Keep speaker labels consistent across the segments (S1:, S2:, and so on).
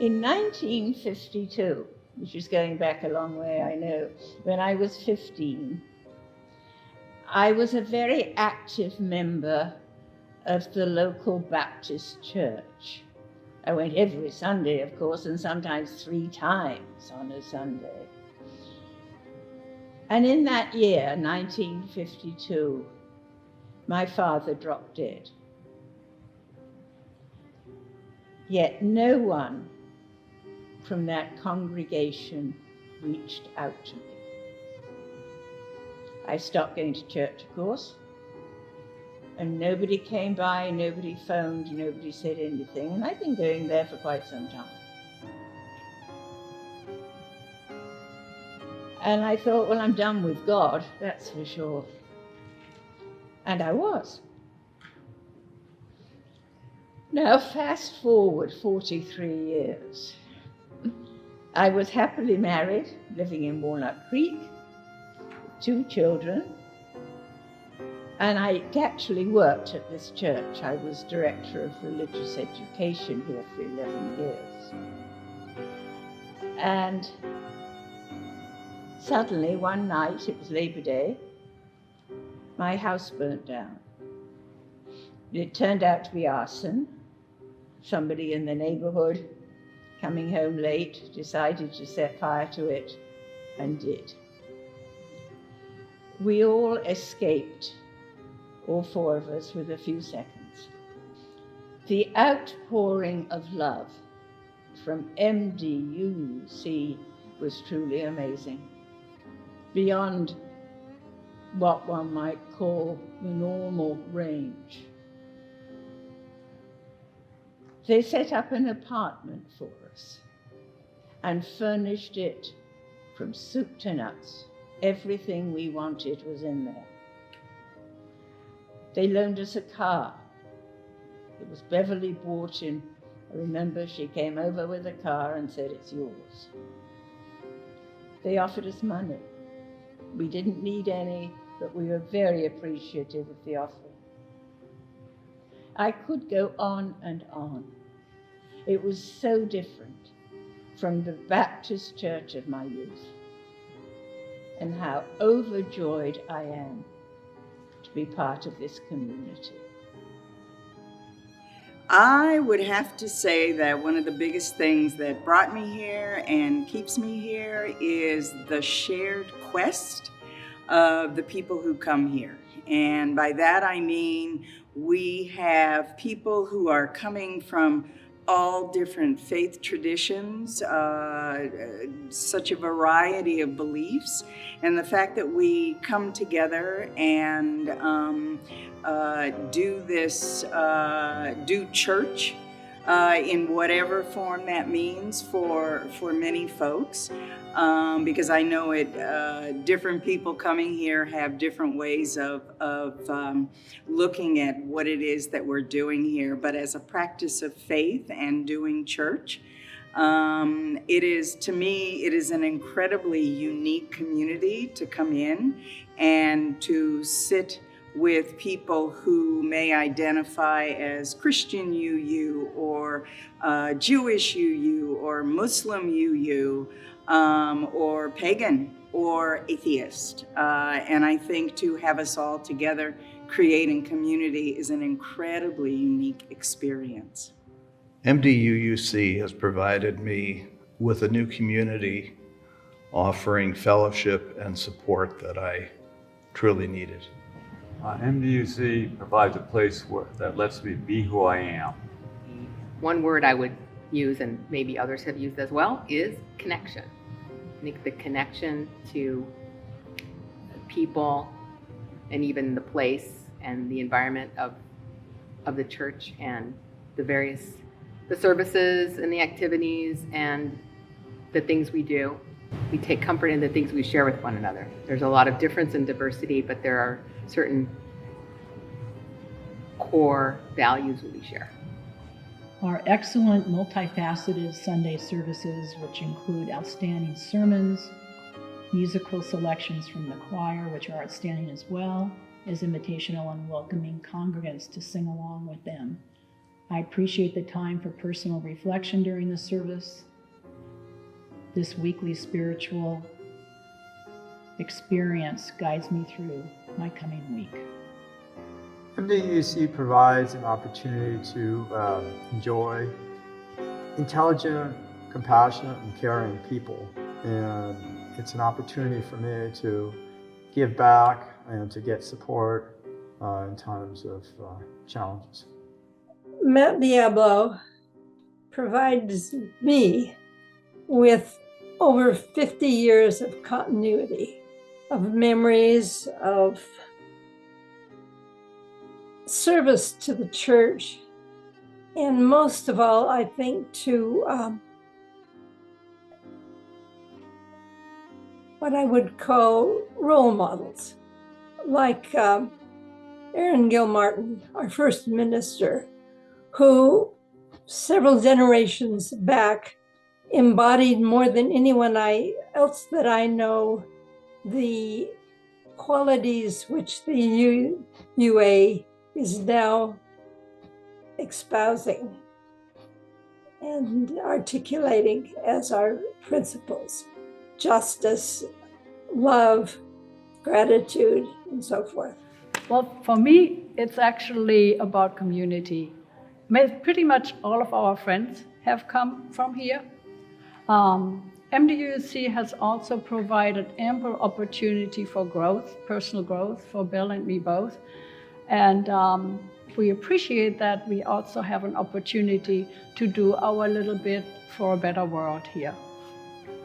S1: In 1952, which is going back a long way, I know, when I was 15, I was a very active member of the local Baptist church. I went every Sunday, of course, and sometimes 3 times on a Sunday. And in that year, 1952, my father dropped dead. Yet no one from that congregation reached out to me. I stopped going to church, of course, and nobody came by, nobody phoned, nobody said anything, and I've been going there for quite some time. And I thought, well, I'm done with God, that's for sure. And I was. Now, fast forward 43 years. I was happily married, living in Walnut Creek, with 2 children, and I actually worked at this church. I was director of religious education here for 11 years. And suddenly, one night, it was Labor Day, my house burnt down. It turned out to be arson. Somebody in the neighborhood, coming home late, decided to set fire to it, and did. We all escaped, all 4 of us, with a few seconds. The outpouring of love from MDUUC was truly amazing, beyond what one might call the normal range. They set up an apartment for us and furnished it from soup to nuts. Everything we wanted was in there. They loaned us a car. It was Beverly bought in. I remember she came over with a car and said, "It's yours." They offered us money. We didn't need any, but we were very appreciative of the offering. I could go on and on. It was so different from the Baptist church of my youth, and how overjoyed I am to be part of this community.
S2: I would have to say that one of the biggest things that brought me here and keeps me here is the shared quest of the people who come here. And by that I mean we have people who are coming from all different faith traditions, such a variety of beliefs, and the fact that we come together and do church in whatever form that means for many folks, because I know different people coming here have different ways of looking at what it is that we're doing here. But as a practice of faith and doing church, it is an incredibly unique community to come in and to sit with people who may identify as Christian UU or Jewish UU or Muslim UU or pagan or atheist. And I think to have us all together creating community is an incredibly unique experience.
S3: MDUUC has provided me with a new community offering fellowship and support that I truly needed.
S4: MDUUC provides a place that lets me be who I am.
S5: One word I would use, and maybe others have used as well, is connection. I think the connection to people and even the place and the environment of the church and the services and the activities and the things we do. We take comfort in the things we share with one another. There's a lot of difference and diversity, but there are certain core values that we share.
S6: Our excellent multifaceted Sunday services, which include outstanding sermons, musical selections from the choir, which are outstanding as well, as invitational and welcoming congregants to sing along with them, I appreciate the time for personal reflection during the service. This weekly spiritual experience guides me through my coming week.
S7: MDUUC provides an opportunity to enjoy intelligent, compassionate, and caring people. And it's an opportunity for me to give back and to get support in times of challenges.
S8: Matt Diablo provides me with over 50 years of continuity, of memories, of service to the church, and most of all, I think, to what I would call role models, like Aaron Gilmartin, our first minister, who several generations back embodied more than anyone else that I know the qualities which the UA is now espousing and articulating as our principles: justice, love, gratitude, and so forth.
S9: Well, for me, it's actually about community. Pretty much all of our friends have come from here. MDUUC has also provided ample opportunity for growth, personal growth, for Bill and me both. And we appreciate that we also have an opportunity to do our little bit for a better world here.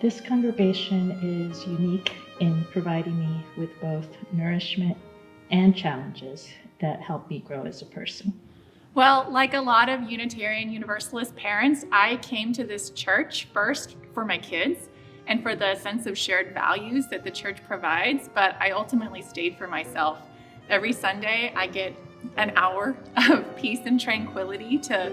S6: This congregation is unique in providing me with both nourishment and challenges that help me grow as a person.
S10: Well, like a lot of Unitarian Universalist parents, I came to this church first for my kids and for the sense of shared values that the church provides, but I ultimately stayed for myself. Every Sunday, I get an hour of peace and tranquility to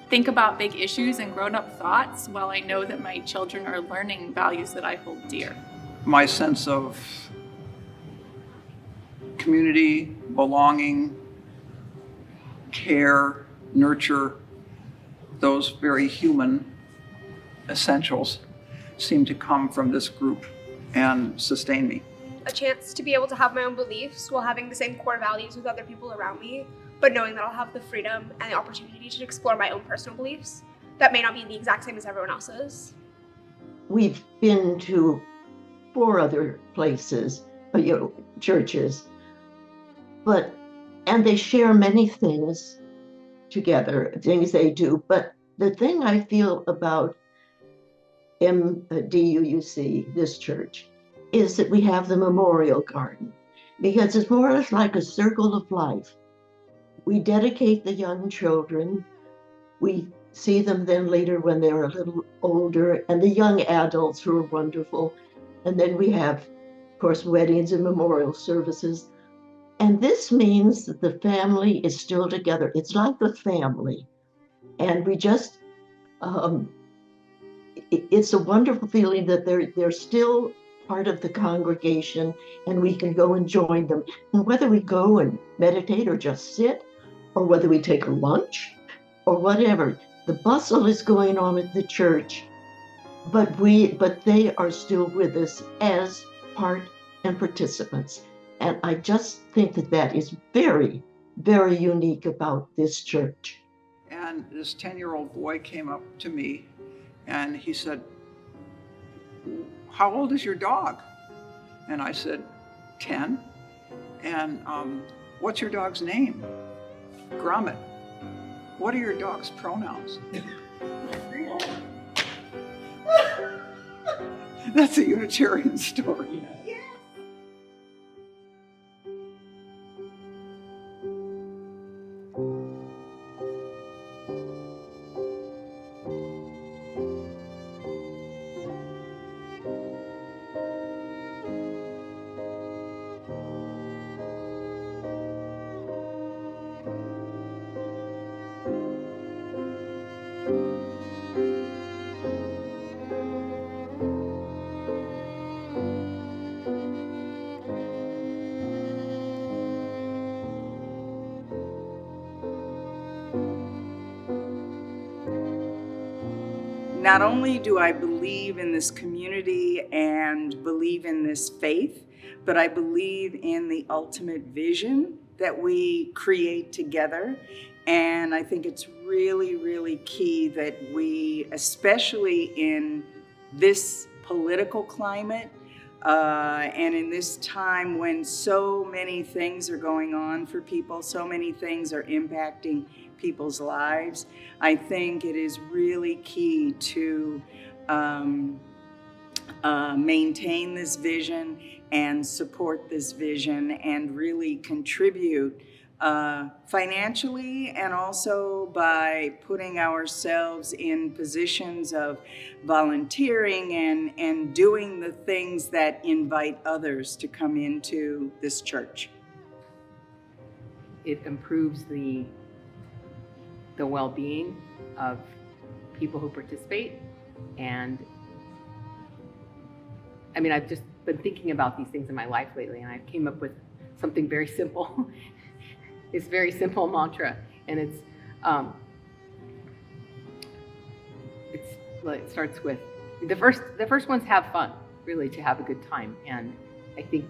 S10: think about big issues and grown-up thoughts, while I know that my children are learning values that I hold dear.
S11: My sense of community, belonging, care, nurture, those very human essentials seem to come from this group and sustain me.
S12: A chance to be able to have my own beliefs while having the same core values with other people around me, but knowing that I'll have the freedom and the opportunity to explore my own personal beliefs that may not be the exact same as everyone else's.
S13: We've been to 4 other places, churches, and they share many things together, things they do. But the thing I feel about MDUUC, this church, is that we have the memorial garden, because it's more or less like a circle of life. We dedicate the young children. We see them then later when they're a little older, and the young adults who are wonderful. And then we have, of course, weddings and memorial services. And this means that the family is still together. It's like a family. And we just, it's a wonderful feeling that they're still part of the congregation, and we can go and join them. And whether we go and meditate or just sit, or whether we take a lunch or whatever, the bustle is going on at the church, but they are still with us as part and participants. And I just think that is very, very unique about this church.
S11: And this 10-year-old boy came up to me and he said, "How old is your dog?" And I said, 10. And what's your dog's name? Grommet. What are your dog's pronouns? That's a Unitarian story.
S2: not only do I believe in this community and believe in this faith, but I believe in the ultimate vision that we create together. And I think it's really, really key that we, especially in this political climate, and in this time when so many things are going on for people, so many things are impacting people's lives, I think it is really key to maintain this vision and support this vision and really contribute financially, and also by putting ourselves in positions of volunteering and doing the things that invite others to come into this church.
S5: It improves the well-being of people who participate. And I mean, I've just been thinking about these things in my life lately, and I came up with something very simple. It's very simple mantra, and it starts with the first ones: have fun, really, to have a good time. And I think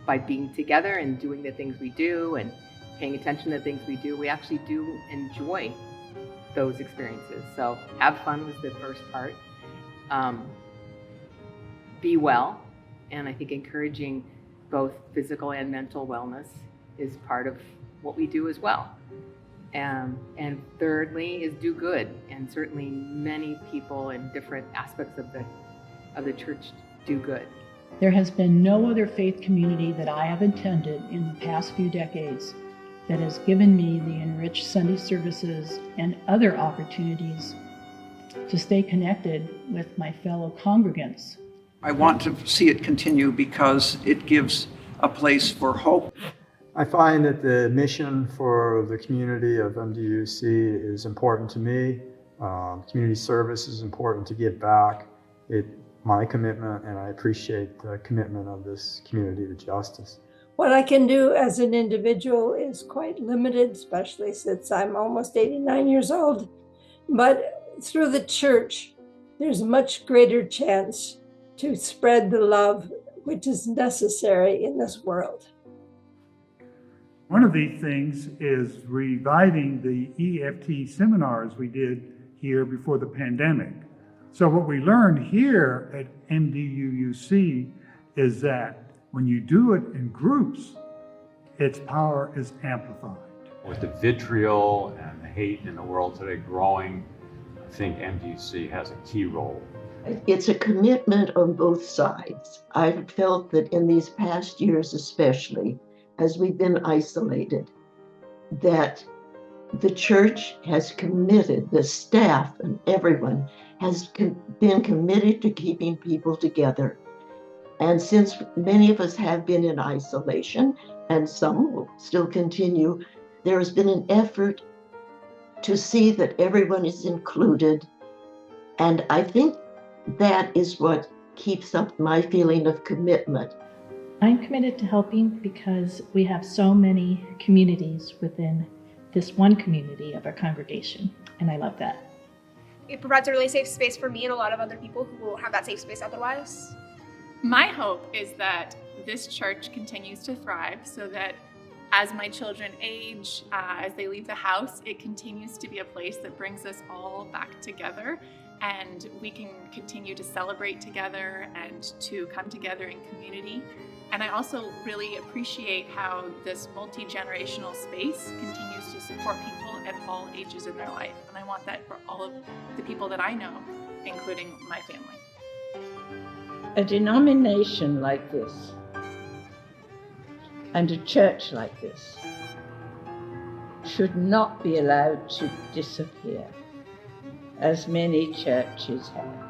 S5: by being together and doing the things we do and paying attention to the things we do, we actually do enjoy those experiences. So have fun was the first part. Be well, and I think encouraging both physical and mental wellness is part of what we do as well. And thirdly is do good, and certainly many people in different aspects of the church do good.
S6: There has been no other faith community that I have attended in the past few decades that has given me the enriched Sunday services and other opportunities to stay connected with my fellow congregants.
S11: I want to see it continue because it gives a place for hope.
S7: I find that the mission for the community of MDUUC is important to me. Community service is important to give back. It's my commitment, and I appreciate the commitment of this community to justice.
S8: What I can do as an individual is quite limited, especially since I'm almost 89 years old. But through the church, there's a much greater chance to spread the love which is necessary in this world.
S14: One of these things is reviving the EFT seminars we did here before the pandemic. So what we learned here at MDUUC is that when you do it in groups, its power is amplified.
S4: With the vitriol and the hate in the world today growing, I think MDUC has a key role.
S13: It's a commitment on both sides. I've felt that in these past years especially, as we've been isolated, that the church has committed, the staff and everyone has been committed to keeping people together. And since many of us have been in isolation, and some will still continue, there has been an effort to see that everyone is included. And I think that is what keeps up my feeling of commitment.
S6: I'm committed to helping because we have so many communities within this one community of our congregation, and I love that.
S12: It provides a really safe space for me and a lot of other people who won't have that safe space otherwise.
S10: My hope is that this church continues to thrive so that as my children age, as they leave the house, it continues to be a place that brings us all back together, and we can continue to celebrate together and to come together in community. And I also really appreciate how this multi-generational space continues to support people at all ages in their life. And I want that for all of the people that I know, including my family.
S1: A denomination like this and a church like this should not be allowed to disappear, as many churches have.